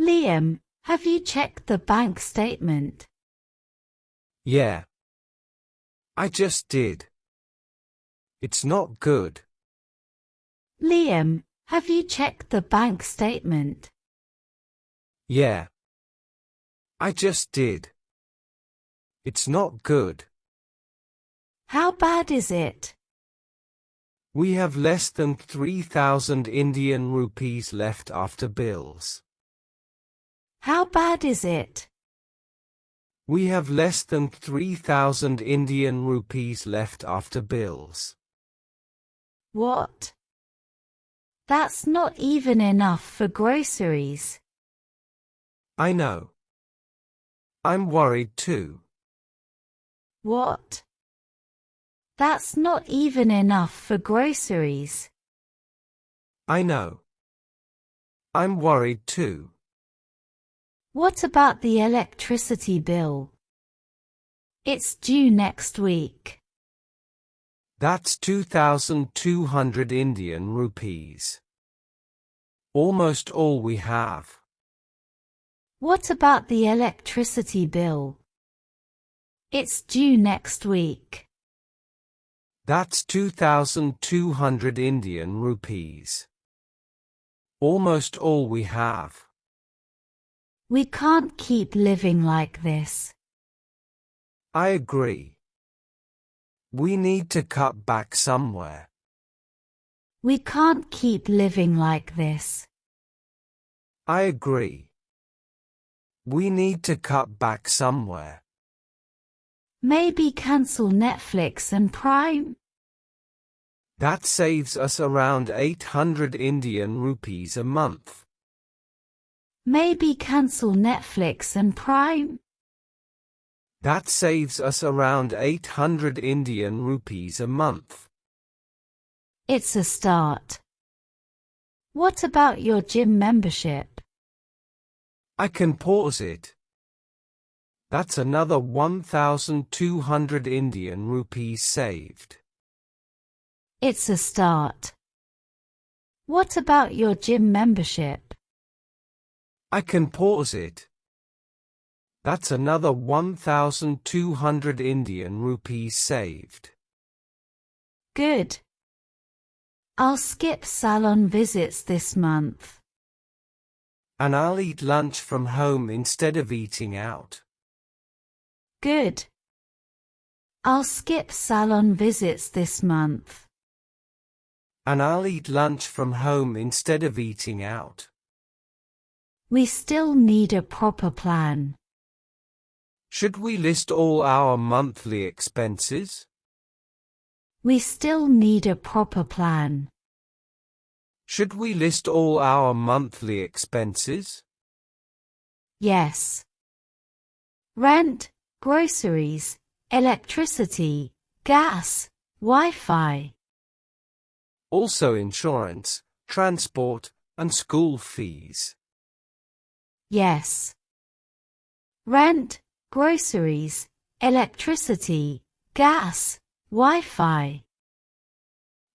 Liam, have you checked the bank statement? Yeah. I just did. It's not good. Liam, have you checked the bank statement? Yeah. I just did. It's not good. How bad is it? We have less than 3,000 Indian rupees left after bills. How bad is it? We have less than 3,000 Indian rupees left after bills. What? That's not even enough for groceries. I know. I'm worried too. What? That's not even enough for groceries. I know. I'm worried too. What about the electricity bill? It's due next week. That's 2,200 Indian rupees. Almost all we have. What about the electricity bill? It's due next week. That's 2,200 Indian rupees. Almost all we have. We can't keep living like this. I agree. We need to cut back somewhere. We can't keep living like this. I agree. We need to cut back somewhere. Maybe cancel Netflix and Prime? That saves us around 800 Indian rupees a month. Maybe cancel Netflix and Prime? That saves us around 800 Indian rupees a month. It's a start. What about your gym membership? I can pause it. That's another 1,200 Indian rupees saved. It's a start. What about your gym membership? I can pause it. That's another 1,200 Indian rupees saved. Good. I'll skip salon visits this month. And I'll eat lunch from home instead of eating out. Good. I'll skip salon visits this month. And I'll eat lunch from home instead of eating out. We still need a proper plan. Should we list all our monthly expenses? We still need a proper plan. Should we list all our monthly expenses? Yes. Rent, groceries, electricity, gas, Wi-Fi. Also insurance, transport, and school fees. Yes. Rent, groceries, electricity, gas, Wi-Fi.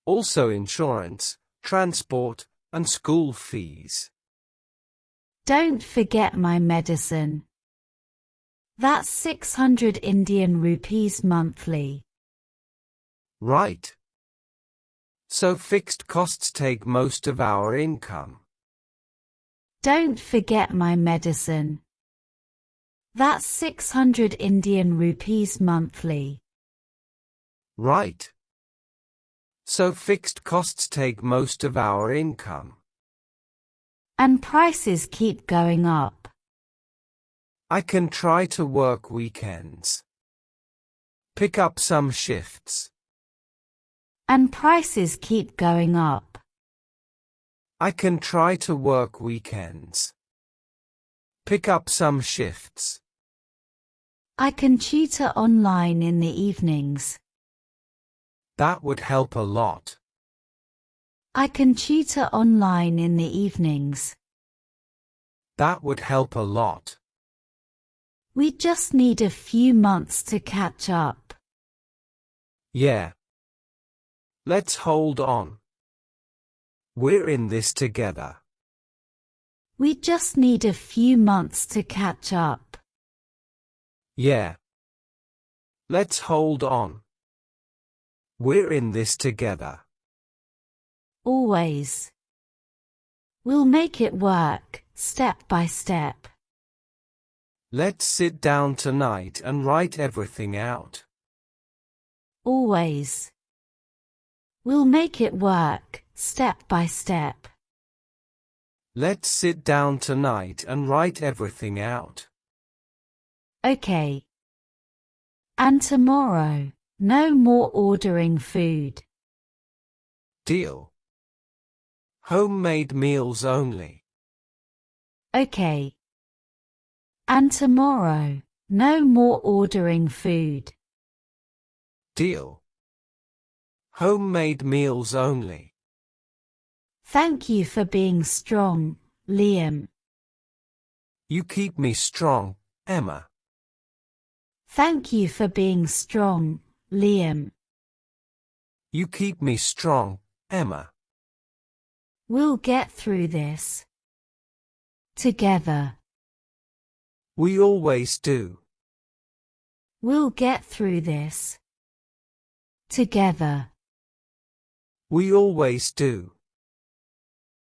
Also insurance, transport, and school fees. Don't forget my medicine. That's 600 Indian rupees monthly. Right. So fixed costs take most of our income. Don't forget my medicine. That's 600 Indian rupees monthly. Right. So fixed costs take most of our income. And prices keep going up. I can try to work weekends. Pick up some shifts. And prices keep going up. I can try to work weekends. Pick up some shifts. I can tutor online in the evenings. That would help a lot. I can tutor online in the evenings. That would help a lot. We just need a few months to catch up. Yeah. Let's hold on. We're in this together. We just need a few months to catch up. Yeah. Let's hold on. We're in this together. Always. We'll make it work, step by step. Let's sit down tonight and write everything out. Always. We'll make it work, step by step. Let's sit down tonight and write everything out. Okay. And tomorrow, no more ordering food. Deal. Homemade meals only. Okay. And tomorrow, no more ordering food. Deal. Homemade meals only. Thank you for being strong, Liam. You keep me strong, Emma. Thank you for being strong, Liam. You keep me strong, Emma. We'll get through this. Together. We always do. We'll get through this. Together. We always do.